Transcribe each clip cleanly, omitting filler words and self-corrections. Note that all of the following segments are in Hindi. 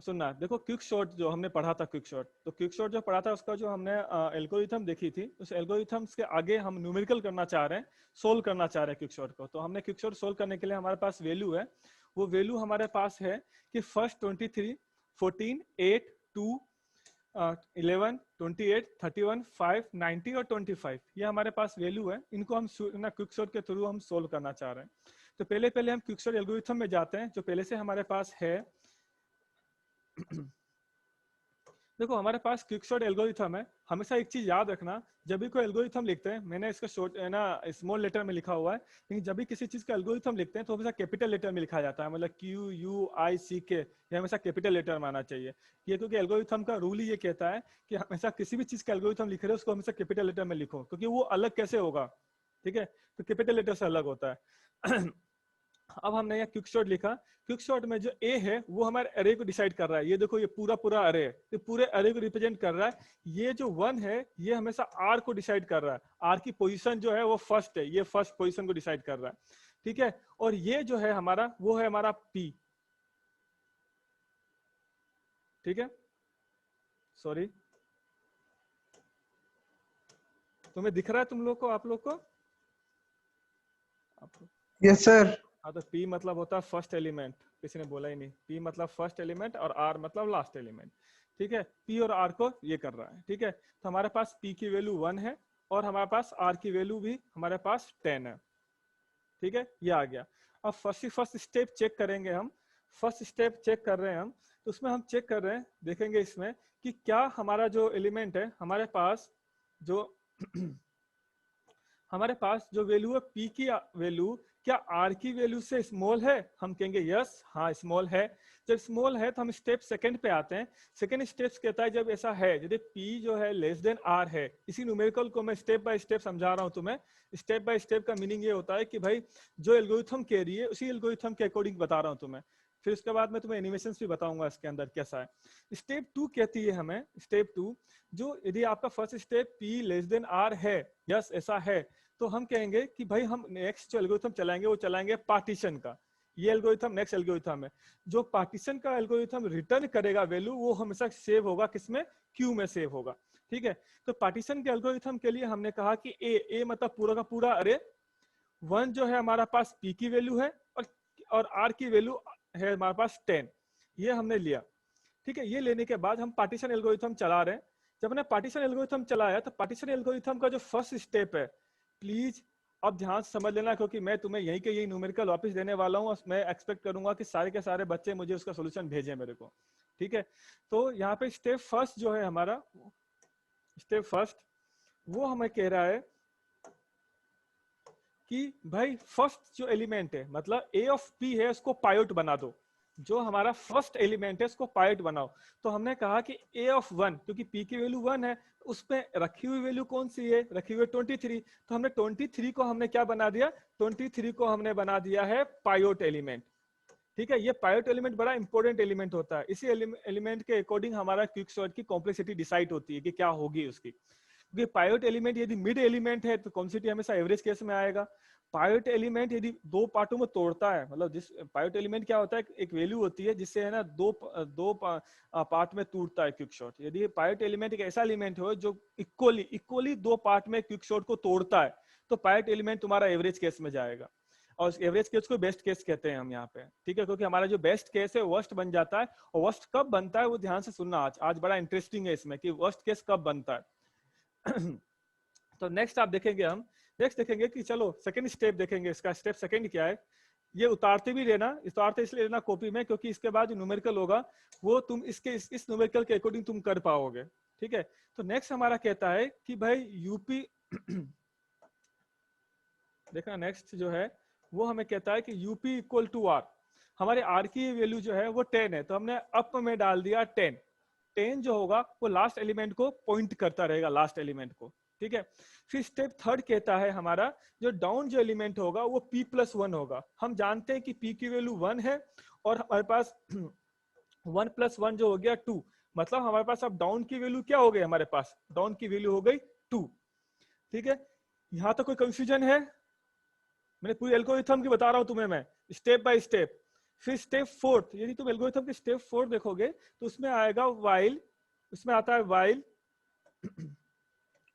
अब सुनना, देखो क्विक शॉट जो हमने पढ़ा था, क्विक शॉट, तो क्विक शॉट जो पढ़ा था उसका जो हमने एल्गोरिथम देखी थी, उस एल्गोरिथम्स के आगे हम न्यूमेरिकल करना चाह रहे हैं, सोल्व करना चाह रहे हैं क्विक शॉट को। तो हमने क्विक शॉट सोल्व करने के लिए हमारे पास वैल्यू है, वो वैल्यू हमारे पास है कि फर्स्ट 23, 14, 8, 2, 11, 28, 31, 5, 90 और 25, ये हमारे पास वैल्यू है। इनको हम क्विक शॉट के थ्रू हम सोल्व करना चाह रहे हैं। तो पहले हम क्विक शॉट एल्गोरिथम में जाते हैं जो पहले से हमारे पास है। देखो हमारे पास क्विकसॉर्ट एल्गोरिथम है। हमेशा एक चीज याद रखना, जब भी कोई एल्गोरिथम लिखते हैं, मैंने इसका शॉर्ट है ना स्मॉल लेटर में लिखा हुआ है, लेकिन जब भी किसी चीज का एल्गोरिथम लिखते हैं तो हमेशा कैपिटल लेटर में लिखा जाता है, मतलब QUICK, ये हमेशा कैपिटल लेटर में आना चाहिए। ये क्योंकि एल्गोरिथम का रूल ही ये कहता है कि हमेशा किसी भी चीज का एल्गोरिथम लिख रहे हो उसको हमेशा कैपिटल लेटर में लिखो, क्योंकि वो अलग कैसे होगा, ठीक है, तो कैपिटल लेटर से अलग होता है। अब हमने यहाँ क्विक शॉट लिखा, क्विक शॉट में जो ए है वो हमारे अरे को डिसाइड कर रहा है। ये देखो ये पूरा अरे है, ये पूरे अरे को रिप्रेजेंट कर रहा है। ये जो 1 है ये हमेशा आर को डिसाइड कर रहा है, आर की पोजीशन जो है वो फर्स्ट है, ये फर्स्ट पोजीशन को डिसाइड कर रहा है, ठीक है। और ये जो है हमारा वो है हमारा पी, ठीक है। सॉरी, तुम्हें दिख रहा है तुम लोग को, आप लोग को? Yes sir. हाँ, तो P मतलब होता है फर्स्ट एलिमेंट, किसी ने बोला ही नहीं। P मतलब फर्स्ट एलिमेंट और R मतलब लास्ट एलिमेंट, ठीक है। P और R को ये कर रहा है, ठीक है। तो हमारे पास P की वैल्यू 1 है और हमारे पास R की वैल्यू भी हमारे पास 10 है, ठीक है, ये आ गया। अब फर्स्ट स्टेप चेक करेंगे हम, फर्स्ट स्टेप चेक कर रहे हैं हम, तो उसमें हम चेक कर रहे हैं, देखेंगे इसमें कि क्या हमारा जो एलिमेंट है हमारे पास जो हमारे पास जो वैल्यू है P की वैल्यू क्या R की वैल्यू से स्मॉल है? हम कहेंगे यस, हाँ स्मॉल है। जब स्मॉल है तो हम स्टेप सेकंड पे आते हैं। सेकंड स्टेप कहता है जब ऐसा है, यदि P जो है लेस देन R है, इसी न्यूमेरिकल को मैं स्टेप बाय स्टेप समझा रहा हूं तुम्हें। स्टेप बाय स्टेप का मीनिंग ये होता है कि भाई जो एल्गोरिथम कह रही है उसी एल्गोरिथम के अकॉर्डिंग बता रहा हूं तुम्हें। फिर उसके बाद मैं तुम्हें एनिमेशंस भी बताऊंगा इसके अंदर कैसा है। स्टेप 2 कहती है हमें, स्टेप 2 जो यदि आपका first step P less than R है, यस ऐसा है, तो हम कहेंगे कि भाई हम नेक्स्ट जो एल्गोरिथम चलाएंगे वो चलाएंगे पार्टीशन का। ये एल्गोरिथम नेक्स्ट एल्गोरिथम है। जो पार्टीशन का एल्गोरिथम रिटर्न करेगा वैल्यू वो हमेशा सेव होगा किसमें? क्यू में सेव होगा, ठीक है। तो पार्टीशन के एल्गोरिथम के लिए हमने कहा कि ए मतलब पूरा का पूरा अरे, 1 जो है हमारा पास P की वैल्यू है और R की वैल्यू है हमारे पास 10, ये हमने लिया, ठीक है। ये लेने के बाद हम पार्टीशन एल्गोरिथम चला रहे हैं। जब हमने पार्टीशन एल्गोरिथम चलाया तो पार्टीशन एल्गोरिथम का जो फर्स्ट स्टेप है, प्लीज अब ध्यान से समझ लेना, क्योंकि मैं तुम्हें यही के यही न्यूमेरिकल वापस देने वाला हूँ। मैं एक्सपेक्ट करूंगा कि सारे के सारे बच्चे मुझे उसका सोल्यूशन भेजें मेरे को, ठीक है। तो यहाँ पे स्टेप फर्स्ट जो है हमारा, स्टेप फर्स्ट वो हमें कह रहा है कि भाई फर्स्ट जो एलिमेंट है मतलब ए ऑफ पी है उसको पायोट बना दो। जो हमारा फर्स्ट एलिमेंट है उसको पायोट बनाओ। तो हमने कहा कि ए ऑफ 1, क्योंकि पी की वैल्यू 1 है, उसमें रखी हुई वैल्यू कौन सी है? रखी हुई 23। तो हमने 23 को हमने क्या बना दिया? 23 को हमने बना दिया है पायोट एलिमेंट, ठीक है। ये पायोट एलिमेंट बड़ा इंपॉर्टेंट एलिमेंट होता है। इसी एलिमेंट के अकॉर्डिंग हमारा क्विक सॉर्ट की कॉम्प्लेक्सिटी डिसाइड होती है कि क्या होगी उसकी। क्योंकि पायोट एलिमेंट यदि मिड एलिमेंट है तो कॉम्प्लेक्सिटी हमेशा एवरेज केस में आएगा। पायोट एलिमेंट यदि दो पार्टों में तोड़ता है, मतलब जिस पायोट एलिमेंट क्या होता है, एक वैल्यू होती है जिससे है ना दो पार्ट में टूटता है क्विक शॉट। यदि पायोट एलिमेंट एक ऐसा एलिमेंट हो जो इक्वली दो पार्ट में क्विक शॉट को तोड़ता है, तो पायोट एलिमेंट तुम्हारा एवरेज केस में जाएगा। और एवरेज केस को बेस्ट केस कहते हैं हम यहाँ पे, ठीक है। क्योंकि हमारा जो बेस्ट केस है वर्स्ट बन जाता है। और वर्स्ट कब बनता है वो ध्यान से सुनना, आज बड़ा इंटरेस्टिंग है इसमें कि वर्स्ट केस कब बनता है। तो नेक्स्ट आप देखेंगे, हम नेक्स्ट देखेंगे कि चलो सेकंड स्टेप देखेंगे। इसका स्टेप सेकंड क्या है, ये उतारते भी लेना, उतारते इसलिए लेना कॉपी में क्योंकि इसके बाद जो न्यूमेरिकल होगा वो तुम इस न्यूमेरिकल के अकॉर्डिंग तुम कर पाओगे, ठीक है। तो नेक्स्ट हमारा कहता है कि भाई यूपी देखना, नेक्स्ट जो है वो हमें कहता है कि यूपी इक्वल टू आर। हमारे आर की वैल्यू जो है वो 10 है, तो हमने अप में डाल दिया 10। 10 जो होगा वो लास्ट एलिमेंट को पॉइंट करता रहेगा, लास्ट एलिमेंट को, ठीक है। फिर स्टेप थर्ड कहता है हमारा जो डाउन जो एलिमेंट होगा वो p+1 होगा। हम जानते हैं कि p की वैल्यू 1 है और हमारे पास 1+1 जो हो गया 2, मतलब हमारे पास अब डाउन की वैल्यू क्या हो गई? हमारे पास डाउन की वैल्यू हो गई 2, ठीक है। यहां तो कोई कंफ्यूजन है? मैंने पूरी एल्गोरिथम की बता रहा हूं तुम्हें मैं, स्टेप बाय स्टेप। फिर स्टेप फोर्थ, यदि तुम एल्गोरिथम के स्टेप फोर्थ देखोगे तो उसमें आएगा वाइल, उसमें आता है while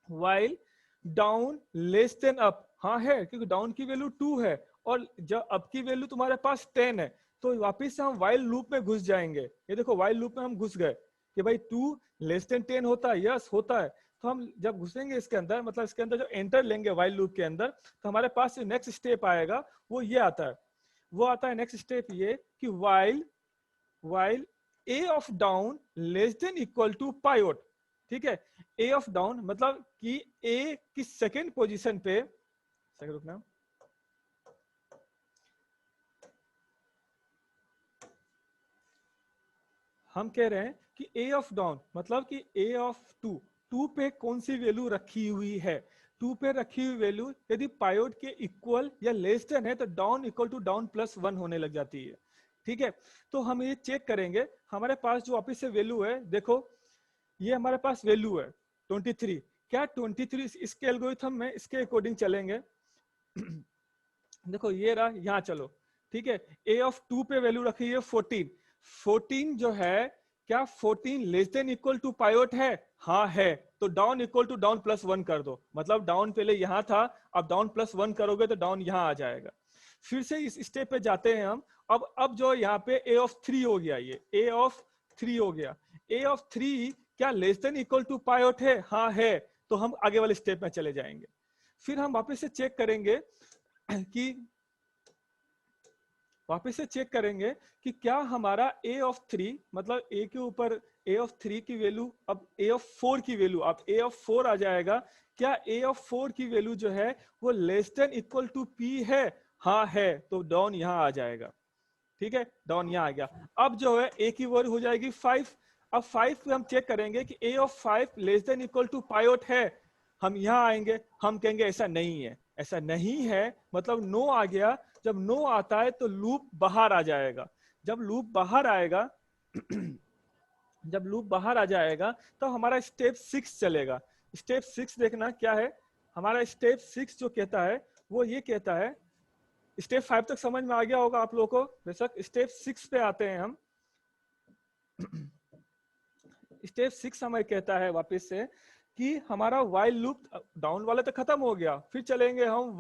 while down less then up. हाँ है, क्योंकि डाउन की वैल्यू 2 है और जब अप की वैल्यू तुम्हारे पास 10 है, तो वापिस से हम वाइल लूप में घुस जाएंगे। ये देखो वाइल लूप में हम घुस गए कि भाई 2 लेस देन 10 होता है, यस होता है। तो हम जब घुसेंगे इसके अंदर, मतलब इसके अंदर जो एंटर लेंगे वाइल लूप के अंदर, तो हमारे पास जो नेक्स्ट स्टेप आएगा वो ये आता है। वो आता है नेक्स्ट स्टेप ये कि while A of down less than equal to pivot. ठीक है, ए ऑफ डाउन मतलब कि ए की सेकेंड पोजीशन पे, सेकंड रुकना, हम कह रहे हैं कि ए ऑफ डाउन मतलब कि ए ऑफ 2 पे कौन सी वैल्यू रखी हुई है। 2 पे रखी हुई वैल्यू यदि पायोट के इक्वल या लेस देन है तो down equal to down plus 1 होने लग जाती है। ठीक है, तो हम ये चेक करेंगे हमारे पास जो वापिस से वैल्यू है, देखो ये हमारे पास वैल्यू है 23। क्या 23 इसके एल्गोरिथम में इसके अकॉर्डिंग चलेंगे? देखो ये रहा, यहाँ चलो। ठीक है, ए ऑफ 2 पे वैल्यू रखी है 14। 14 जो है, क्या 14 less than equal to pivot है? हाँ है, तो down equal to down plus 1 कर दो। मतलब डाउन पहले यहाँ था, अब डाउन प्लस 1 करोगे तो डाउन यहाँ आ जाएगा। फिर से इस स्टेप पे जाते हैं हम। अब जो यहाँ पे ए ऑफ 3 हो गया, ये ए ऑफ 3 हो गया। ए ऑफ 3 क्या less than equal to pivot है? हाँ है, तो हम आगे वाले स्टेप में चले जाएंगे। फिर हम वापस से चेक करेंगे कि वापस से चेक करेंगे कि क्या हमारा ए ऑफ 3 मतलब ए के ऊपर ए ऑफ 3 की वैल्यू, अब ए ऑफ 4 की वैल्यू, अब ए ऑफ 4 आ जाएगा। क्या ए ऑफ 4 की वैल्यू जो है वो less than equal to P है? हाँ है, तो डाउन यहां आ जाएगा। ठीक है, डाउन यहां आ गया। अब जो है ए की वैल्यू हो जाएगी 5। अब 5 पे हम चेक करेंगे कि A of 5 less than equal to pivot है। हम यहां आएंगे, हम कहेंगे ऐसा नहीं है, ऐसा नहीं है, मतलब नो आ गया। जब नो आता है तो लूप बाहर आ जाएगा। जब लूप बाहर आएगा जब लूप बाहर आ जाएगा तो हमारा स्टेप 6 चलेगा। स्टेप 6 देखना क्या है हमारा। स्टेप 6 जो कहता है वो ये कहता है, स्टेप 5 तक समझ में आ गया होगा आप लोगों को बेशक। स्टेप 6 पे आते हैं हम। स्टेप 6 हमें कहता है वापस से कि हमारा वाइल लूप डाउन वाला तो खत्म हो गया। फिर चलेंगे हम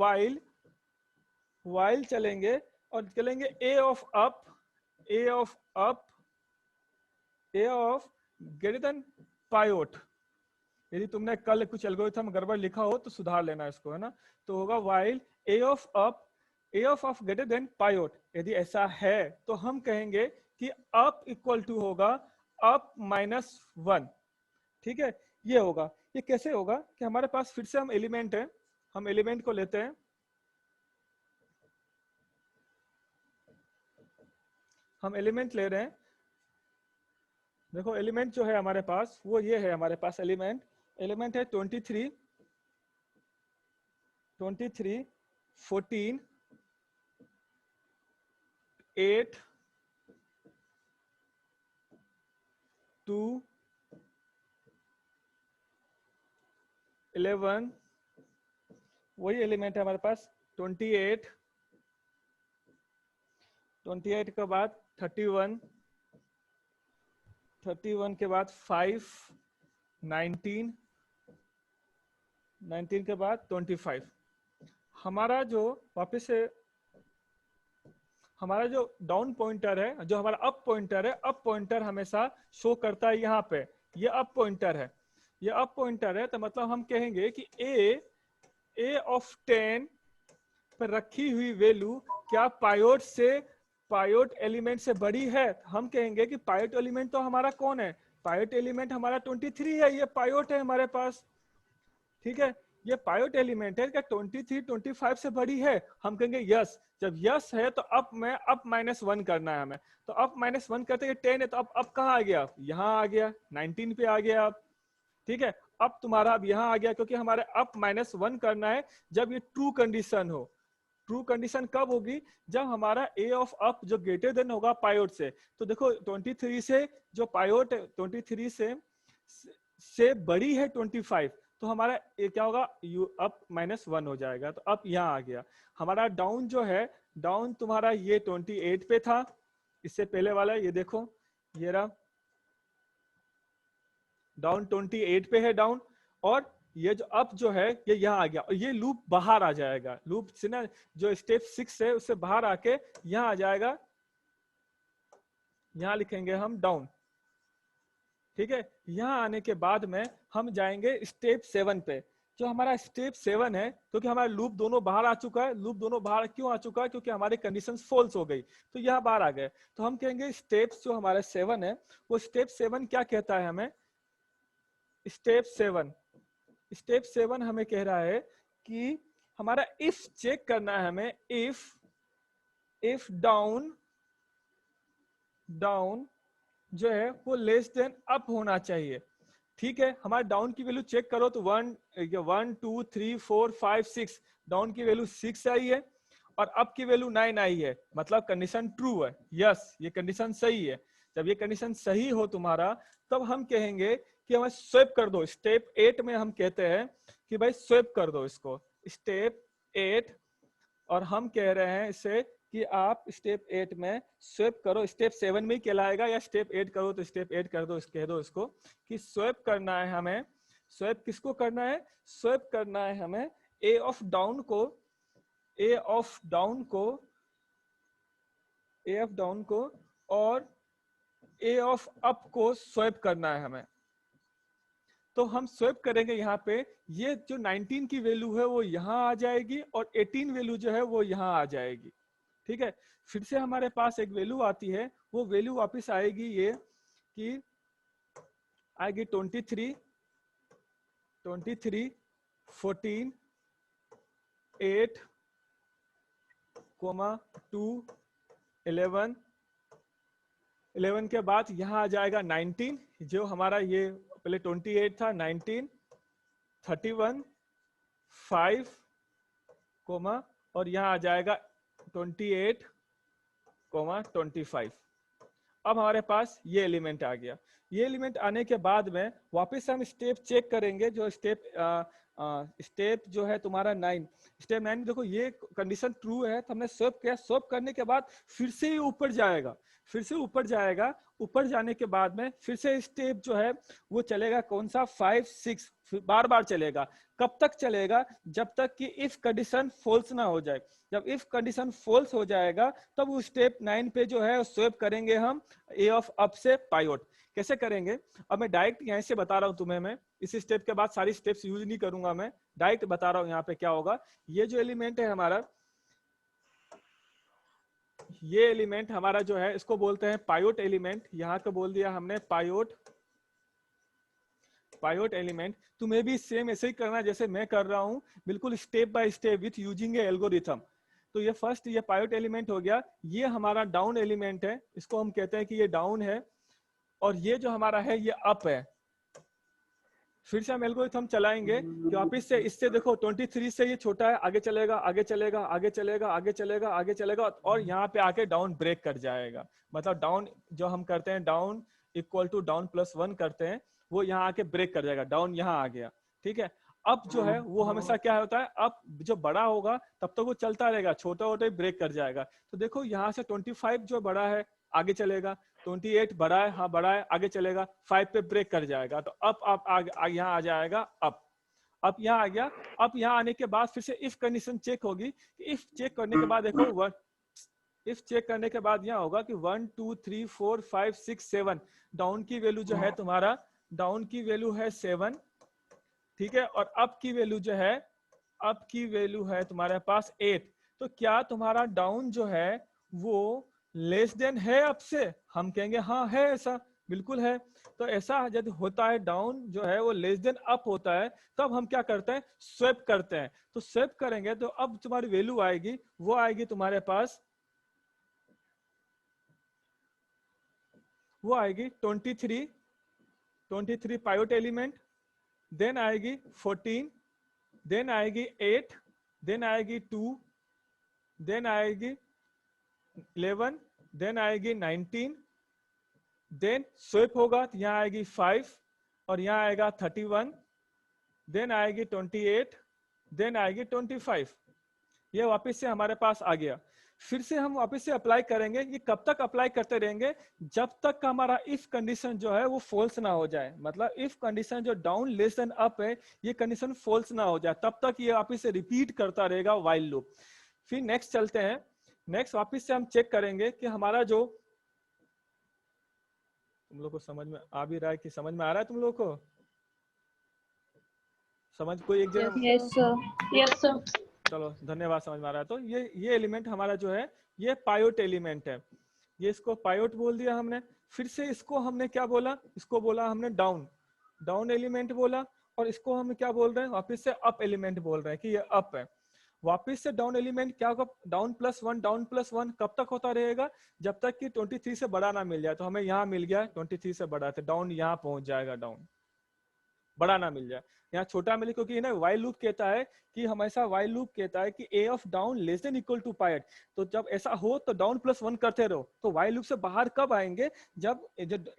वाइल चलेंगे और चलेंगे A of up, A of up, A of greater than pivot. यदि तुमने कल कुछ एल्गोरिथम गड़बड़ लिखा हो तो सुधार लेना इसको, है ना। तो होगा while A of up, A of greater than pivot. यदि ऐसा है तो हम कहेंगे कि अप इक्वल टू होगा अप माइनस 1। ठीक है, ये होगा। ये कैसे होगा कि हमारे पास फिर से हम एलिमेंट है, हम एलिमेंट को लेते हैं। हम एलिमेंट ले रहे हैं। देखो एलिमेंट जो है हमारे पास वो ये है। हमारे पास एलिमेंट है 23, 14, 8, 2, 11। वही एलिमेंट है हमारे पास 28, 28 के बाद 31, 31 के बाद 5, 19, 19 के बाद 25। हमारा जो वापस से हमारा जो डाउन पॉइंटर है, जो हमारा अप पॉइंटर है, अप पॉइंटर हमेशा शो करता है यहाँ पे। ये अप पॉइंटर है, ये अप पॉइंटर है। तो मतलब हम कहेंगे कि ए ऑफ 10 पर रखी हुई वैल्यू क्या पायोट एलिमेंट से बड़ी है? हम कहेंगे कि पायोट एलिमेंट तो हमारा कौन है? पायोट एलिमेंट हमारा 23 है, ये पायोट है हमारे पास। ठीक है, ये पायोट एलिमेंट है, क्या 23 25 से बड़ी है? हम कहेंगे यस। जब यस है तो अब मैं अप माइनस 1 करना है हमें। तो अप माइनस 1 करते हैं 10 है, तो अब कहाँ आ गया? यहाँ आ गया, 19 पे आ गया अब। ठीक है, अब तुम्हारा अब यहाँ आ गया, क्योंकि हमारे अप माइनस 1 करना है जब ये ट्रू कंडीशन हो। ट्रू कंडीशन कब होगी? जब हमारा ए ऑफ अप जो ग्रेटर देन होगा पायोट से। तो देखो 23 से जो पायोट 23 से बड़ी है 25, तो हमारा ये क्या होगा? यू अप माइनस 1 हो जाएगा। तो अब यहाँ आ गया हमारा डाउन जो है। डाउन तुम्हारा ये 28 पे था, इससे पहले वाला ये देखो, ये रहा डाउन 28 पे है डाउन, और ये जो अप जो है ये यहाँ आ गया, और ये लूप बाहर आ जाएगा, लूप से ना जो स्टेप 6 है उससे बाहर आके यहाँ आ जाएगा, यहाँ लिखेंगे हम डाउन। ठीक है, यहाँ आने के बाद में हम जाएंगे स्टेप 7 पे। जो हमारा स्टेप 7 है, क्योंकि हमारा लूप दोनों बाहर आ चुका है, लूप दोनों बाहर क्यों आ चुका है, क्योंकि हमारी कंडीशन फॉल्स हो गई, तो यहाँ बाहर आ गए। तो हम कहेंगे स्टेप्स जो हमारा 7 है, वो स्टेप 7 क्या कहता है हमें, स्टेप 7 हमें कह रहा है कि हमारा इफ चेक करना है हमें, इफ डाउन जो है वो लेस देन अप होना चाहिए। ठीक है, हमारे डाउन की वैल्यू चेक करो तो 1 2 3 4 5 6, डाउन की वैल्यू 6 आई है और अप की वैल्यू 9 आई है, मतलब कंडीशन ट्रू है। यस, ये कंडीशन सही है। जब ये कंडीशन सही हो तुम्हारा, तब हम कहेंगे कि हमें स्वैप कर दो। स्टेप 8 में हम कहते हैं कि भाई स्वैप कर दो इसको, स्टेप 8, और हम कह रहे हैं इसे कि आप स्टेप 8 में स्वैप करो। स्टेप 7 में ही कहलाएगा, या स्टेप 8 करो तो स्टेप 8 कर दो, कह दो इसको कि स्वैप करना है हमें। स्वैप किसको करना है, स्वैप करना है हमें ए ऑफ डाउन को और ए ऑफ अप को स्वैप करना है हमें। तो हम स्वैप करेंगे यहाँ पे, ये जो 19 की वैल्यू है वो यहाँ आ जाएगी और 18 वैल्यू जो है वो यहाँ आ जाएगी। ठीक है, फिर से हमारे पास एक वैल्यू आती है, वो वैल्यू वापस आएगी ये कि आएगी 23 14 8 2 11 के बाद यहाँ आ जाएगा 19, जो हमारा ये पहले 28 था, 19 31 5 और यहाँ आ जाएगा 28 25। अब हमारे पास ये एलिमेंट आ गया। ये एलिमेंट आने के बाद में वापस हम स्टेप चेक करेंगे, जो स्टेप जो है तुम्हारा 9, स्टेप 9 देखो ये कंडीशन ट्रू है, तो हमने स्वैप किया। स्वैप करने के बाद फिर से ये ऊपर जाएगा, ऊपर जाने के बाद में फिर से स्टेप जो है वो चलेगा, कौन सा, 5 6, बार बार चलेगा। कब तक चलेगा, जब तक कि इफ कंडीशन फॉल्स ना हो जाए। जब इफ कंडीशन फॉल्स हो जाएगा तब वो स्टेप 9 पे जो है स्वैप करेंगे हम ए ऑफ अप से पाइवट। कैसे करेंगे, अब मैं डायरेक्ट यहीं से बता रहा हूं तुम्हें, मैं इस स्टेप के बाद सारी स्टेप्स यूज नहीं करूंगा, मैं डायरेक्ट बता रहा हूं यहाँ पे क्या होगा। ये जो एलिमेंट है हमारा, ये एलिमेंट हमारा जो है इसको बोलते हैं पाइवट एलिमेंट। यहाँ को बोल दिया हमने पाइवट एलिमेंट। तुम्हें भी सेम ऐसे ही करना जैसे मैं कर रहा हूँ, बिल्कुल step by step with using A algorithm. तो ये फर्स्ट ये पाइवट एलिमेंट हो गया। ये हमारा डाउन एलिमेंट है, इसको हम कहते हैं कि ये डाउन है, और ये जो हमारा है ये अप है। फिर से हम एल्गोरिथम चलाएंगे कि वापिस से इससे देखो 23 से ये छोटा है, आगे चलेगा आगे चलेगा आगे चलेगा आगे चलेगा आगे चलेगा, और यहाँ पे आके डाउन ब्रेक कर जाएगा। मतलब डाउन जो हम करते हैं, down equal to down plus 1 करते हैं, वो यहाँ आके ब्रेक कर जाएगा, डाउन यहाँ आ गया। ठीक है, अप जो है वो हमेशा क्या होता है, अप जो बड़ा होगा तब तक वो चलता रहेगा, छोटा होता ही ब्रेक कर जाएगा। तो देखो यहाँ से 25 जो बड़ा है आगे चलेगा, 28 बड़ा है, हाँ बड़ा है, आगे चलेगा, 5 पे ब्रेक कर जाएगा, तो अप यहाँ आ जाएगा अप यहाँ आ गया। अप यहाँ आने के बाद फिर से इफ कंडीशन चेक होगी। इफ चेक करने के बाद देखो इफ चेक करने के बाद यहाँ होगा कि 1 2 3 4 5 6 7, डाउन की वैल्यू जो है तुम्हारा, डाउन की वैल्यू है 7। ठीक है, और अप की वैल्यू जो है, अप की वैल्यू है तुम्हारे पास 8। तो क्या तुम्हारा डाउन जो है वो लेस देन है अप से? हम कहेंगे हाँ है, ऐसा बिल्कुल है। तो ऐसा यदि होता है, डाउन जो है वो लेस देन अप होता है, तब हम क्या करते हैं, स्वैप करते हैं। तो स्वैप करेंगे तो अब तुम्हारी वैल्यू आएगी, वो आएगी तुम्हारे पास, वो आएगी 23 पाइवट एलिमेंट, देन आएगी 14, देन आएगी 8, देन आएगी 2, देन आएगी 11, देन आएगी 19, देन स्वैप होगा तो यहाँ आएगी 5 और यहाँ आएगा 31, देन आएगी 28, देन आएगी 25। ये वापस से हमारे पास आ गया। फिर से हम वापस से अप्लाई करेंगे। ये कब तक अप्लाई करते रहेंगे? जब तक का हमारा इफ कंडीशन जो है वो फॉल्स ना हो जाए। मतलब इफ कंडीशन जो डाउन लेस देन अप है, ये कंडीशन फॉल्स ना हो जाए, तब तक ये वापस से रिपीट करता रहेगा व्हाइल लूप। फिर नेक्स्ट चलते हैं। नेक्स्ट वापस से हम चेक करेंगे कि हमारा जो, तुम लोग को समझ में आ भी रहा है कि समझ में आ रहा है तुम लोग को? समझ कोई एक जगह? Yes sir, yes sir. चलो धन्यवाद, समझ में आ रहा है। तो ये एलिमेंट हमारा जो है ये पायोट एलिमेंट है। ये इसको पायोट बोल दिया हमने। फिर से इसको हमने क्या बोला? इसको बोला हमने डाउन, डाउन एलिमेंट बोला। और इसको हम क्या बोल रहे हैं? वापस से अप एलिमेंट बोल रहे हैं कि ये अप है। वापस से डाउन एलिमेंट क्या होगा? Down plus one, down plus one कब तक होता रहेगा? जब तक कि 23 से बड़ा ना मिल जाए। तो हमें यहाँ मिल गया 23 से बड़ा, तो डाउन यहाँ पहुंच जाएगा, डाउन बड़ा ना मिल जाए। यहाँ छोटा मिले, क्योंकि ना वाइल लूप कहता है कि हमेशा वाइल लूप कहता है कि A of down less than equal to pivot. तो जब ऐसा हो तो डाउन प्लस वन करते रहो। तो वाइल लूप से बाहर कब आएंगे? जब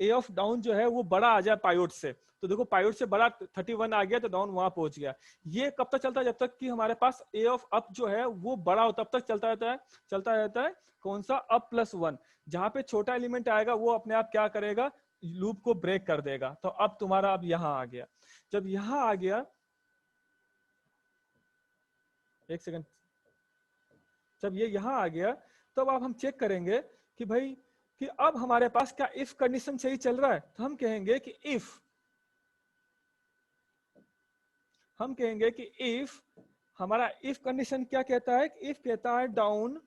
ए ऑफ डाउन जो है वो बड़ा आ जाए पायोट से। तो देखो पायोट से बड़ा 31 आ गया, तो डाउन वहां पहुंच गया। ये कब तक चलता है? जब तक कि हमारे पास ए ऑफ अप जो है वो बड़ा हो, तब तक चलता रहता है। चलता रहता है कौन सा? Up plus one. जहां पे छोटा एलिमेंट आएगा वो अपने आप क्या करेगा? लूप को ब्रेक कर देगा। तो अब तुम्हारा अब यहां आ गया। जब यहां आ गया, एक सेकंड, जब ये यहां आ गया, तब अब हम चेक करेंगे कि भाई कि अब हमारे पास क्या इफ कंडीशन सही चल रहा है। तो हम कहेंगे कि इफ हमारा इफ कंडीशन क्या कहता है? इफ कहता है डाउन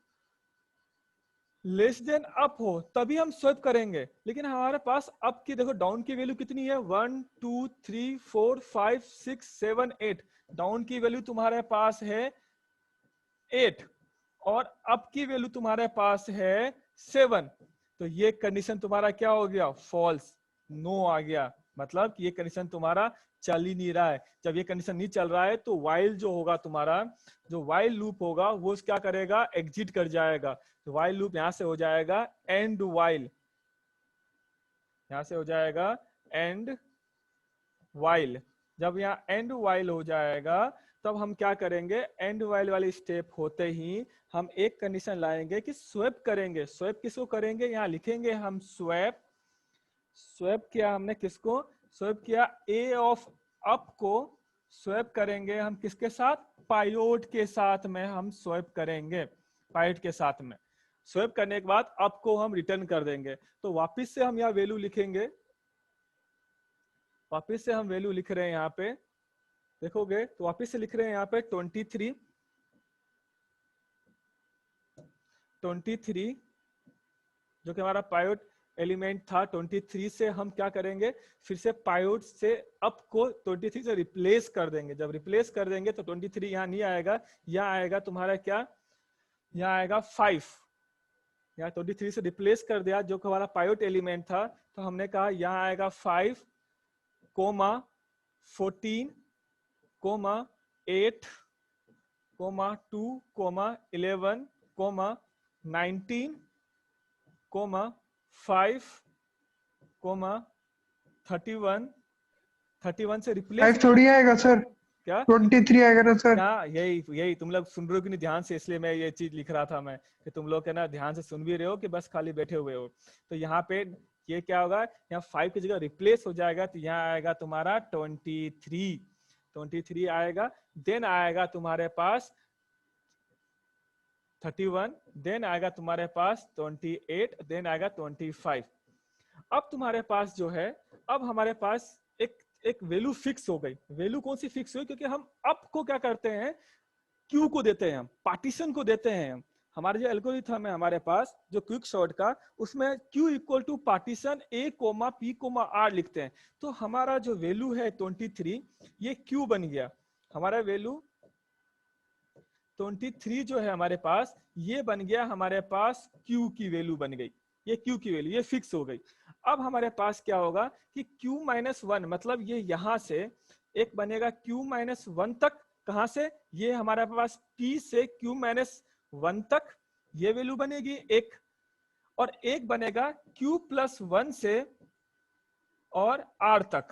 लेस देन अप हो, तभी हम स्वैप करेंगे। लेकिन हमारे पास अप की देखो, डाउन की वैल्यू कितनी है? 1 2 3 4 5 6 7 8। डाउन की वैल्यू तुम्हारे पास है 8 और अप की वैल्यू तुम्हारे पास है 7। तो ये कंडीशन तुम्हारा क्या हो गया? फॉल्स, नो आ गया। मतलब कि ये कंडीशन तुम्हारा चल ही नहीं रहा है। जब ये कंडीशन नहीं चल रहा है तो वाइल जो होगा तुम्हारा, जो वाइल लूप होगा वो क्या करेगा? एग्जिट कर जाएगा। तो वाइल लूप यहां से हो जाएगा एंड वाइल, यहां से हो जाएगा एंड वाइल। जब यहाँ एंड वाइल हो जाएगा, तब हम क्या करेंगे? एंड वाइल वाली स्टेप होते ही हम एक कंडीशन लाएंगे कि स्वैप करेंगे। स्वैप किसको करेंगे? यहाँ लिखेंगे हम स्वैप। स्वैप किया हमने किसको? स्वैप किया ए ऑफ अप को। स्वैप करेंगे हम किसके साथ? पायोट के साथ में हम स्वैप करेंगे, पायोट के साथ में। स्वैप करने के बाद अप को हम रिटर्न कर देंगे। तो वापिस से हम यहाँ वैल्यू लिखेंगे, वापिस से हम वैल्यू लिख रहे हैं यहाँ पे, देखोगे तो वापिस से लिख रहे हैं यहाँ पे 23 जो कि हमारा पायोट एलिमेंट था। 23 से हम क्या करेंगे? फिर से पायोट से अप को 23 से रिप्लेस कर देंगे। जब रिप्लेस कर देंगे तो 23 यहाँ नहीं आएगा, यहाँ आएगा तुम्हारा क्या? यहाँ आएगा 5। यहाँ 23 से रिप्लेस कर दिया जो कि हमारा पायोट एलिमेंट था। तो हमने कहा यहाँ आएगा 5, 14, 8, 2, 11, 19, 5, 31 से रिप्लेस 5 थोड़ी आएगा सर, क्या? 23 आएगा ना सर। क्या यही तुम लोग सुन रहे हो कि नहीं ध्यान से? इसलिए मैं ये चीज लिख रहा था मैं, कि तुम लोग है ना ध्यान से सुन भी रहे हो कि बस खाली बैठे हुए हो। तो यहाँ पे ये क्या होगा? यहाँ 5 की जगह रिप्लेस हो जाएगा। तो यहाँ आएगा तुम्हारा 23 आएगा। देन आएगा तुम्हारे पास 31, देन आएगा तुम्हारे पास 28, देन आएगा 25। अब तुम्हारे पास जो है, अब हमारे पास एक वैल्यू फिक्स हो गई। वैल्यू कौन सी फिक्स हुई? क्योंकि हम अप को क्या करते हैं? क्यू को देते हैं, हम पार्टीशन को देते हैं। हमारे जो एल्गोरिथम है हमारे पास जो क्विक शॉर्ट का, उसमें Q equal to partition A, P, R लिखते हैं। तो हमारा जो वैल्यू है 23, ये Q बन गया। हमारा वैल्यू 23 जो है हमारे पास, ये बन गया हमारे पास Q की वैल्यू बन गई। ये Q की वैल्यू ये फिक्स हो गई। अब हमारे पास क्या होगा कि Q-1, मतलब ये यहां से एक बनेगा Q-1 तक। कहां से? ये हमारे पास P से Q-1 तक ये वैल्यू बनेगी एक, और एक बनेगा Q+1 से और R तक।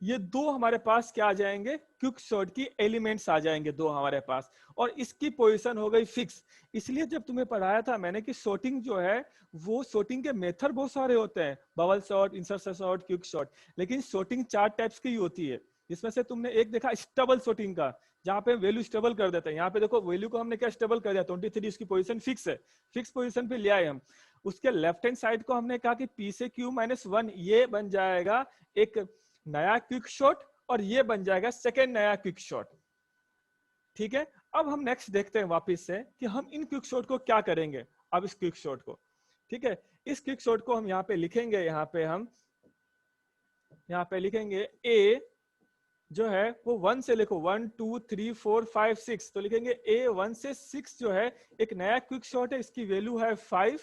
ये दो हमारे पास क्या आ जाएंगे, क्विक सॉर्ट की एलिमेंट्स आ जाएंगे दो हमारे पास, और इसकी पोजीशन हो गई फिक्स। इसलिए जब तुम्हें पढ़ाया था मैंने कि सॉर्टिंग जो है वो सॉर्टिंग के मेथड बहुत सारे होते हैं, bubble sort, insertion sort, quick sort, लेकिन सॉर्टिंग 4 टाइप्स की होती है। जिसमें से तुमने एक देखा स्टेबल सॉर्टिंग का, जहां पे वैल्यू स्टेबल कर देते हैं। यहाँ पे देखो वैल्यू को हमने क्या स्टेबल कर दिया, 23 इसकी पोजीशन फिक्स है, फिक्स पोजीशन पे ले आए हम। उसके लेफ्ट हैंड साइड को हमने कहा कि पी से क्यू माइनस 1 ये बन जाएगा एक नया क्विक शॉट, और ये बन जाएगा सेकेंड नया क्विक शॉट। ठीक है, अब हम नेक्स्ट देखते हैं वापस से कि हम इन क्विक शॉट को क्या करेंगे। अब इस क्विक शॉट को, ठीक है, इस क्विक शॉट को हम यहाँ पे लिखेंगे, यहाँ पे लिखेंगे ए जो है वो 1 से लिखो, 1 2 3 4 5 6, तो लिखेंगे ए 1 से 6 जो है एक नया क्विक शॉट है, इसकी वैल्यू है 5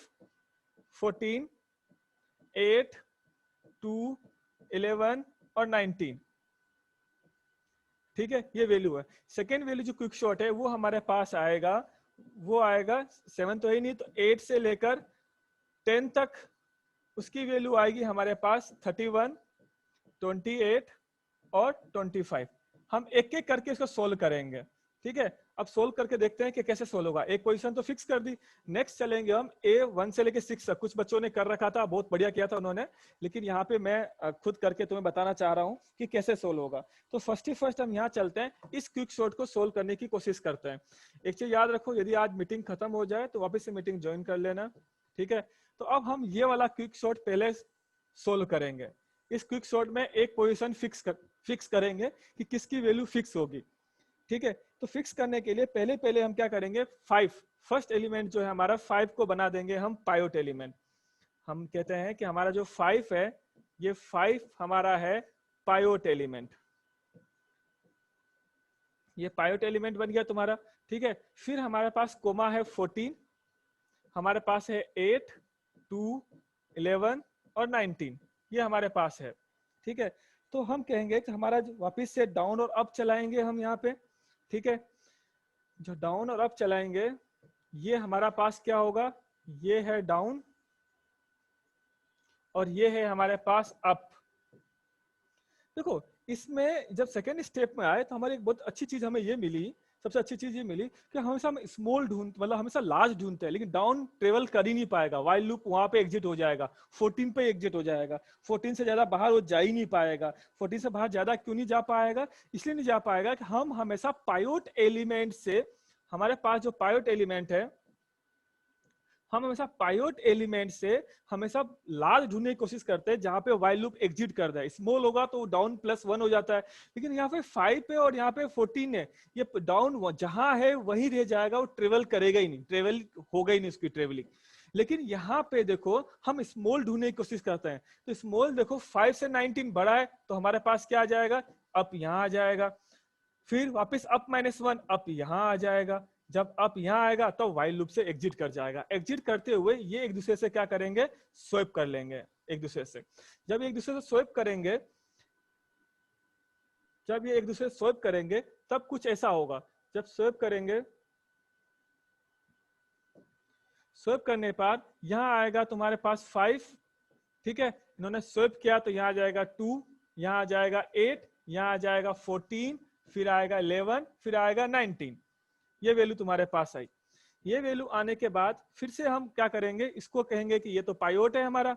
14 8 2 11 और 19। ठीक है, ये वैल्यू है। सेकेंड वैल्यू जो क्विक शॉट है वो हमारे पास आएगा, वो आएगा 7 तो है नहीं, तो 8 से लेकर 10 तक उसकी वैल्यू आएगी हमारे पास 31 28 और 25। हम एक एक करके इसको सोल्व करेंगे। ठीक है, अब सोल्व करके देखते हैं कि कैसे सोल्व होगा। एक पोजीशन तो फिक्स कर दी, नेक्स्ट चलेंगे हम ए 1 से लेके 6 तक। कुछ बच्चों ने कर रखा था, बहुत बढ़िया किया था उन्होंने, लेकिन यहाँ पे मैं खुद करके तुम्हें बताना चाह रहा हूँ कि कैसे सोल्व होगा। तो फर्स्ट हम यहाँ चलते हैं, इस क्विक शॉट को सोल्व करने की कोशिश करते हैं। एक चीज याद रखो, यदि आज मीटिंग खत्म हो जाए तो वापस से मीटिंग ज्वाइन कर लेना। ठीक है, तो अब हम ये वाला क्विक शॉट पहले सोल्व करेंगे। इस क्विक शॉट में एक पोजीशन फिक्स करेंगे कि किसकी वैल्यू फिक्स होगी। ठीक है, तो फिक्स करने के लिए पहले हम क्या करेंगे, 5 फर्स्ट एलिमेंट जो है हमारा 5 को बना देंगे हम पायोट एलिमेंट। हम कहते हैं कि हमारा जो 5 है, ये 5 हमारा है पायोट एलिमेंट। ये पायोट एलिमेंट बन गया तुम्हारा। ठीक है, फिर हमारे पास कोमा है 14, हमारे पास है 8 2 11 और 19, ये हमारे पास है। ठीक है, तो हम कहेंगे कि हमारा वापस से डाउन और अप चलाएंगे हम यहाँ पे। ठीक है, जो डाउन और अप चलाएंगे, ये हमारा पास क्या होगा, ये है डाउन और ये है हमारे पास अप। देखो इसमें जब सेकेंड स्टेप में आए तो हमारी एक बहुत अच्छी चीज हमें ये मिली, सबसे अच्छी चीज ये मिली कि हमेशा हम स्मॉल मतलब हमेशा लार्ज ढूंढते हैं, लेकिन डाउन ट्रेवल कर ही नहीं पाएगा। वाइल लूप वहां पे एग्जिट हो जाएगा, 14 पे एग्जिट हो जाएगा, 14 से ज्यादा बाहर वो जा ही नहीं पाएगा। 14 से बाहर ज्यादा क्यों नहीं जा पाएगा, इसलिए नहीं जा पाएगा कि हम हमेशा पायोट एलिमेंट से, हमारे पास जो पायोट एलिमेंट है, हम हमेशा पायोट एलिमेंट से हमेशा लार्ज ढूंढने की कोशिश करते हैं जहां पे वाइल लूप एग्जिट कर रहा है। स्मॉल होगा तो डाउन +1 हो जाता है, लेकिन यहाँ पे 5 है और यहाँ पे 14 है, ये डाउन जहां है वही रह जाएगा, वो ट्रेवल करेगा ही नहीं, ट्रेवल होगा ही नहीं उसकी ट्रेवलिंग। लेकिन यहाँ पे देखो हम स्मॉल ढूंढने की कोशिश करते हैं, तो स्मॉल देखो 5 से 19 बड़ा है, तो हमारे पास क्या आ जाएगा, अप यहाँ आ जाएगा। फिर वापस अप -1, अप यहाँ आ जाएगा। जब अप यहाँ आएगा तो वाइल लूप से एग्जिट कर जाएगा। एग्जिट करते हुए ये एक दूसरे से क्या करेंगे, स्वैप कर लेंगे एक दूसरे से। जब एक दूसरे से स्वैप करेंगे, जब ये एक दूसरे से स्वैप करेंगे तब कुछ ऐसा होगा। जब स्वैप करेंगे, स्वैप करने पर यहाँ आएगा तुम्हारे पास 5। ठीक है, इन्होंने स्वैप किया तो यहाँ आ जाएगा 2, यहाँ आ जाएगा 8, यहाँ आ जाएगा 14, फिर आएगा 11, फिर आएगा 19। ये वैल्यू तुम्हारे पास आई। ये वैल्यू आने के बाद फिर से हम क्या करेंगे, इसको कहेंगे कि ये तो पायोट है हमारा,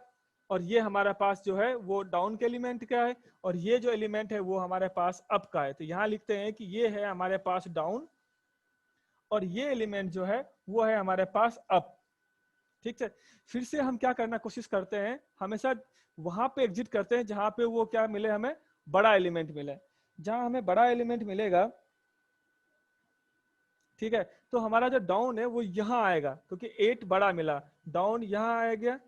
और ये हमारा पास जो है वो डाउन के एलिमेंट का है, और ये जो एलिमेंट है वो हमारे पास अप का है। तो यहाँ लिखते हैं कि ये है हमारे पास डाउन और ये एलिमेंट जो है वो है हमारे पास अप। ठीक है, फिर से हम क्या करना कोशिश करते हैं, हमेशा वहां पे एग्जिट करते हैं जहां पे वो क्या मिले, हमें बड़ा एलिमेंट मिले। जहां हमें बड़ा एलिमेंट मिलेगा, ठीक है, तो हमारा जो डाउन है वो यहाँ आएगा, क्योंकि 8 बड़ा मिला, डाउन यहाँ आ गया।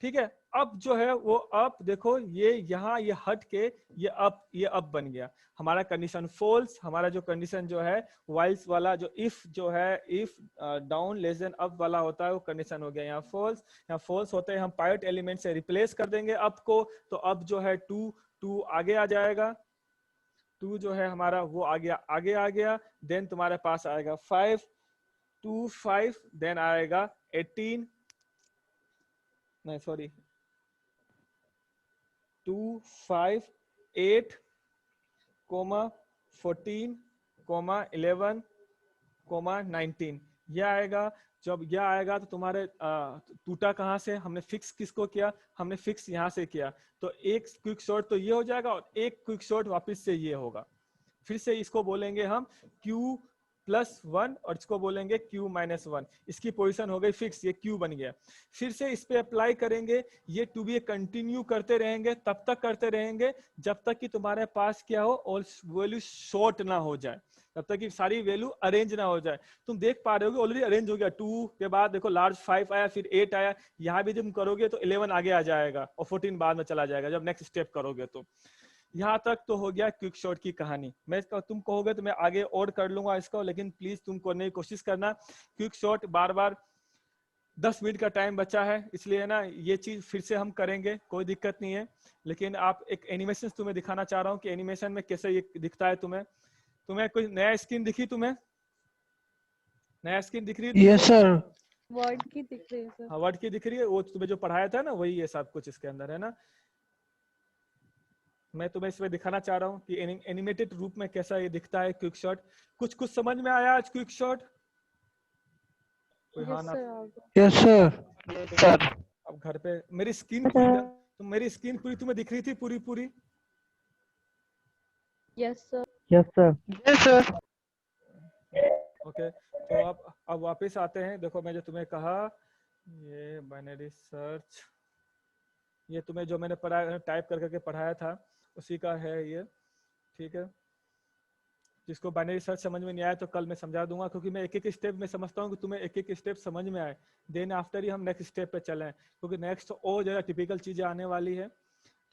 ठीक है, अब जो है वो अप, देखो ये यहाँ ये हट के ये अप बन गया। हमारा कंडीशन फॉल्स, हमारा जो कंडीशन जो है वाइल्स वाला जो इफ जो है, if down less then up वाला होता है, वो कंडीशन हो गया यहाँ फॉल्स। यहाँ फॉल्स होते हैं, हम पायोट एलिमेंट से रिप्लेस कर देंगे अप को, तो अब जो है 2 आगे आ जाएगा। 2 जो है हमारा वो आगे आ गया। देन तुम्हारे पास आएगा 5 2 5, देन आएगा 18, नहीं सॉरी 2 5 8 कोमा 14 कोमा 11 कोमा 19 ये आएगा। जब यह आएगा तो तुम्हारे टूटा कहाँ से, हमने फिक्स किसको किया, हमने फिक्स यहाँ से किया, तो एक क्विक शॉट तो ये हो जाएगा और एक क्विक शॉट वापस से ये होगा। फिर से इसको बोलेंगे हम Q+1 और इसको बोलेंगे Q-1। इसकी पोजीशन हो गई फिक्स, ये Q बन गया। फिर से इस पे अप्लाई करेंगे, ये टू बी कंटिन्यू करते रहेंगे, तब तक करते रहेंगे जब तक कि तुम्हारे पास क्या हो, ऑल वैल्यू शॉर्ट ना हो जाए, तब तक कि सारी वैल्यू अरेंज ना हो जाए। तुम देख पा रहे हो ऑलरेडी अरेंज हो गया, 2 के बाद देखो लार्ज 5 आया, फिर 8 आया, यहाँ भी जब तुम करोगे तो 11 आगे आ जाएगा और 14 बाद में चला जाएगा जब नेक्स्ट स्टेप करोगे। तो यहाँ तक तो हो गया क्विक शॉट की कहानी। मैं तुम कहोगे तो मैं आगे और कर लूंगा इसको, लेकिन प्लीज तुम करने की कोशिश करना। क्विक शॉट बार बार 10 मिनट का टाइम बचा है, इसलिए ना ये चीज फिर से हम करेंगे, कोई दिक्कत नहीं है। लेकिन आप एक एनिमेशन तुम्हें दिखाना चाह रहा हूँ कि एनिमेशन में कैसे ये दिखता है। तुम्हें कोई नया स्क्रीन दिखी, तुम्हें नया स्क्रीन दिख रही है यस तुमको? सर। वर्ड की दिख रही है सर। हाँ वर्ड की दिख रही है, वो तुम्हें जो पढ़ाया था ना वही है सब कुछ इसके अंदर है ना। मैं तुम्हें इसमें दिखाना चाह रहा हूँ कि एनिमेटेड रूप में कैसा ये दिखता है क्विक शॉट। कुछ कुछ समझ में आया आज क्विक शॉट? कोई हाँ यस ना? सर आ गया। Yes sir. अब घर पे मेरी स्क्रीन पूरी तो मेरी स्क्रीन पूरी तुम्हें दिख रही थी पूरी पूरी? Yes sir. Yes sir. Yes sir. Okay तो अब वापस आते हैं। देखो मैं जो तुम्हें कहा, ये बाइनरी सर्च, ये तुम्हें जो मैंने पढ़ाया टाइप कर करके पढ़ाया था उसी का है ये, ठीक है। जिसको बाइनरी सर्च समझ में नहीं आया तो कल मैं समझा दूंगा, क्योंकि मैं एक एक स्टेप में समझता हूँ कि तुम्हें एक एक स्टेप समझ में आए, देन आफ्टर ही हम नेक्स्ट स्टेप पे चलें, क्योंकि नेक्स्ट और ज़्यादा टिपिकल चीज़ें आने वाली है,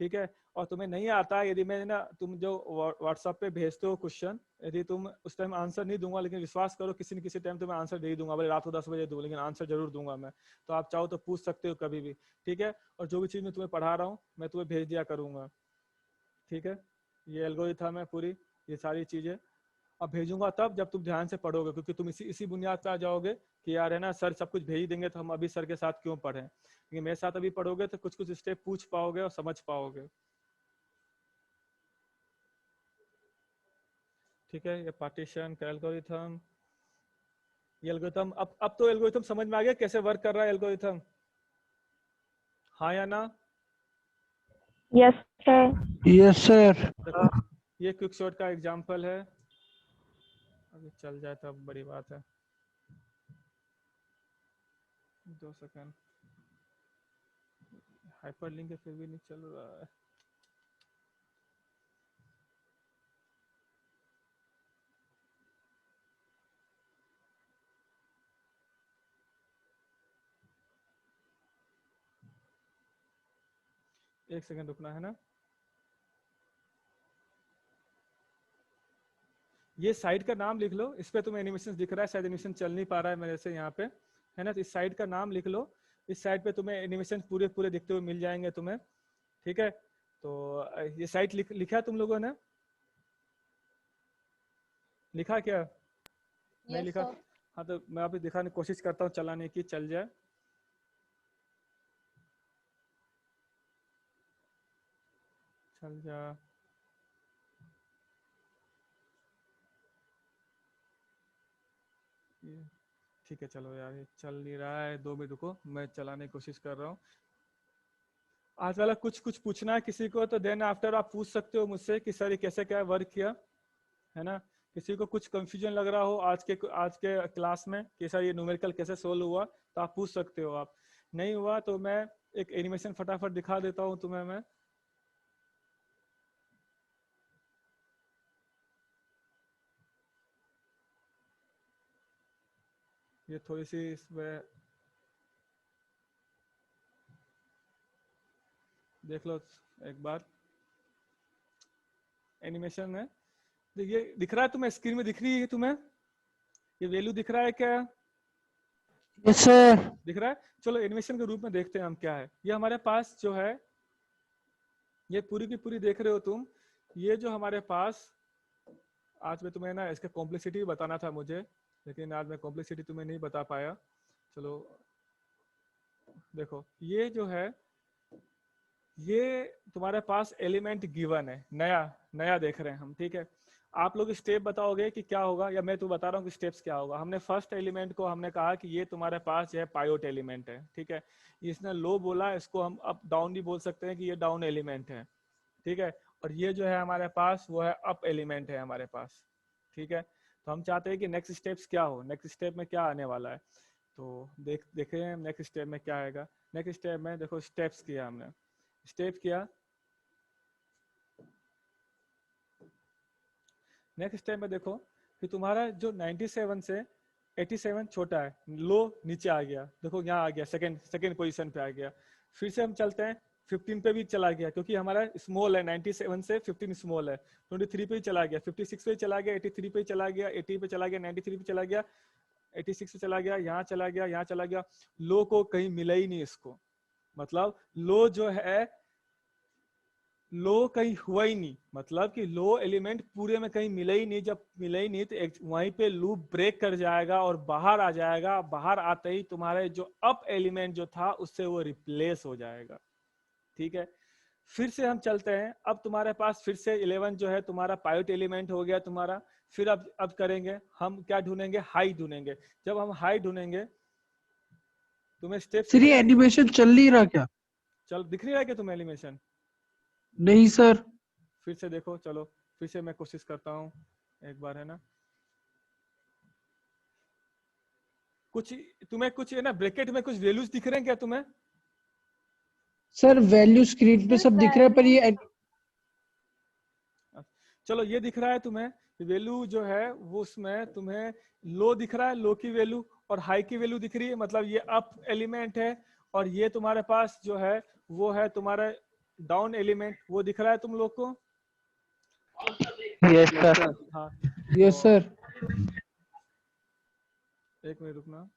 ठीक है। और तुम्हें नहीं आता, यदि मैं ना तुम जो व्हाट्सएप पे भेजते हो क्वेश्चन, यदि तुम उस टाइम आंसर नहीं दूंगा, लेकिन विश्वास करो किसी न किसी टाइम तुम्हें आंसर दे ही दूंगा, भले रात को 10 बजे दूँ, लेकिन आंसर जरूर दूंगा मैं। तो आप चाहो तो पूछ सकते हो कभी भी, ठीक है। और जो भी चीज़ मैं तुम्हें पढ़ा रहा हूँ मैं तुम्हें भेज दिया करूंगा, ठीक है। ये एल्गोरिथम है पूरी, ये सारी चीज़ें अब भेजूंगा तब जब तुम ध्यान से पढ़ोगे, क्योंकि तुम इसी बुनियाद पे आ जाओगे कि यार है ना सर सब कुछ भेज ही देंगे तो हम अभी सर के साथ क्यों पढ़ें। क्योंकि मेरे साथ अभी पढ़ोगे तो कुछ कुछ स्टेप पूछ पाओगे और समझ पाओगे, ठीक है। ये पार्टीशन का एल्गोरिथम, ये एल्गोरिथम अब तो एल्गोरिथम समझ में आ गया कैसे वर्क कर रहा है एल्गोरिथम, हाँ या ना? Yes sir. Yes sir. देखो ये क्विक शॉट का एग्जांपल है, अभी चल जाए तो अब बड़ी बात है। 2 सेकंड, हाइपरलिंक है फिर भी नहीं चल रहा है। एक सेकंड रुकना है ना। ये साइट का नाम लिख लो, इस पे तुम्हें एनिमेशन दिख रहा है, शायद एनिमेशन चल नहीं पा रहा है मेरे से यहाँ पे, है ना। तो इस साइट का नाम लिख लो, इस साइट पे तुम्हें एनिमेशन पूरे पूरे दिखते हुए मिल जाएंगे तुम्हें, ठीक है। तो ये साइट लिखा तुम लोगों ने? लिखा क्या? नहीं यस लिखा? सर। हाँ तो मैं अभी दिखाने की कोशिश करता हूँ, चलाने की, चल जाए। चल जा, ठीक है चलो यार, ये चल नहीं रहा है, 2 मिनट रुको, मैं चलाने की कोशिश कर रहा हूँ। आज वाला कुछ कुछ पूछना है किसी को तो देन आफ्टर आप पूछ सकते हो मुझसे कि सर ये कैसे क्या वर्क किया, है ना। किसी को कुछ कंफ्यूजन लग रहा हो आज के क्लास में कि सर ये न्यूमेरिकल कैसे सोल्व हुआ, तो आप पूछ सकते हो। आप नहीं हुआ तो मैं एक एनिमेशन फटाफट दिखा देता हूँ तुम्हें मैं। ये थोड़ी सी इसमें देख लो एक बार एनिमेशन में, ये दिख रहा है तुम्हें, स्क्रीन में दिख रही है तुम्हें, ये वैल्यू दिख रहा है क्या? Yes sir. दिख रहा है। चलो एनिमेशन के रूप में देखते हैं हम क्या है। ये हमारे पास जो है, ये पूरी की पूरी देख रहे हो तुम, ये जो हमारे पास, आज मैं तुम्हें ना इसका कॉम्प्लेक्सिटी बताना था मुझे, लेकिन आज मैं कॉम्प्लेक्सिटी तुम्हें नहीं बता पाया। चलो देखो ये जो है, ये तुम्हारे पास एलिमेंट गिवन है, नया नया देख रहे हैं हम, ठीक है। आप लोग स्टेप बताओगे कि क्या होगा, या मैं तो बता रहा हूँ कि स्टेप्स क्या होगा। हमने फर्स्ट एलिमेंट को हमने कहा कि ये तुम्हारे पास जो है पायोट एलिमेंट है, ठीक है। इसने लो बोला, इसको हम अप डाउन भी बोल सकते हैं कि ये डाउन एलिमेंट है, ठीक है। और ये जो है हमारे पास वो है अप एलिमेंट है हमारे पास, ठीक है। तो हम चाहते हैं कि नेक्स्ट स्टेप्स क्या हो, नेक्स्ट स्टेप में क्या आने वाला है। तो देखें हम नेक्स्ट स्टेप में क्या आएगा। नेक्स्ट स्टेप में देखो स्टेप्स किया हमने, स्टेप किया। नेक्स्ट स्टेप में देखो कि तुम्हारा जो 97 से 87 छोटा है, लो नीचे आ गया, देखो यहाँ आ गया, सेकंड पोजीशन पे आ गया। फिर से हम चलते हैं 15 पे भी चला गया, क्योंकि हमारा स्मॉल है, 97 से 15 स्मॉल है। 23 पे ही चला गया, 56 पे ही चला गया, 83 पे ही चला गया, 80 पे चला गया, 93 पे चला गया, 86 पे चला गया, यहाँ चला गया, यहाँ चला गया। लो को कहीं मिला ही नहीं इसको, मतलब लो जो है लो कहीं हुआ ही नहीं, मतलब कि लो एलिमेंट पूरे में कहीं मिला ही नहीं। जब मिला ही नहीं तो वहीं पे लूप ब्रेक कर जाएगा और बाहर आ जाएगा। बाहर आते ही तुम्हारे जो अप एलिमेंट जो था उससे वो रिप्लेस हो जाएगा, ठीक है। फिर से हम चलते हैं, अब तुम्हारे पास फिर से 11 जो है तुम्हारा पायोट एलिमेंट हो गया तुम्हारा। फिर अब करेंगे हम क्या ढूंढेंगे, हाई ढूंढेंगे। जब हम हाई ढूंढेंगे, तुम्हें स्टेप सर ये एनिमेशन चल नहीं रहा क्या? चल दिख नहीं रहा है क्या तुम्हें एनिमेशन? नहीं सर। फिर से देखो, चलो फिर से मैं कोशिश करता हूँ एक बार, है ना। कुछ तुम्हें कुछ है ना ब्रैकेट में कुछ वैल्यूज दिख रहे हैं क्या तुम्हें? सर वैल्यू स्क्रीन पे सब दिख रहा है, पर ये चलो ये दिख रहा है तुम्हें वैल्यू जो है वो, उसमें तुम्हें लो दिख रहा है, लो की वैल्यू, और हाई की वैल्यू दिख रही है, मतलब ये अप एलिमेंट है। और ये तुम्हारे पास जो है वो है तुम्हारा डाउन एलिमेंट, वो दिख रहा है तुम लोग को? Yes sir. हाँ यस सर। एक मिनट रुकना।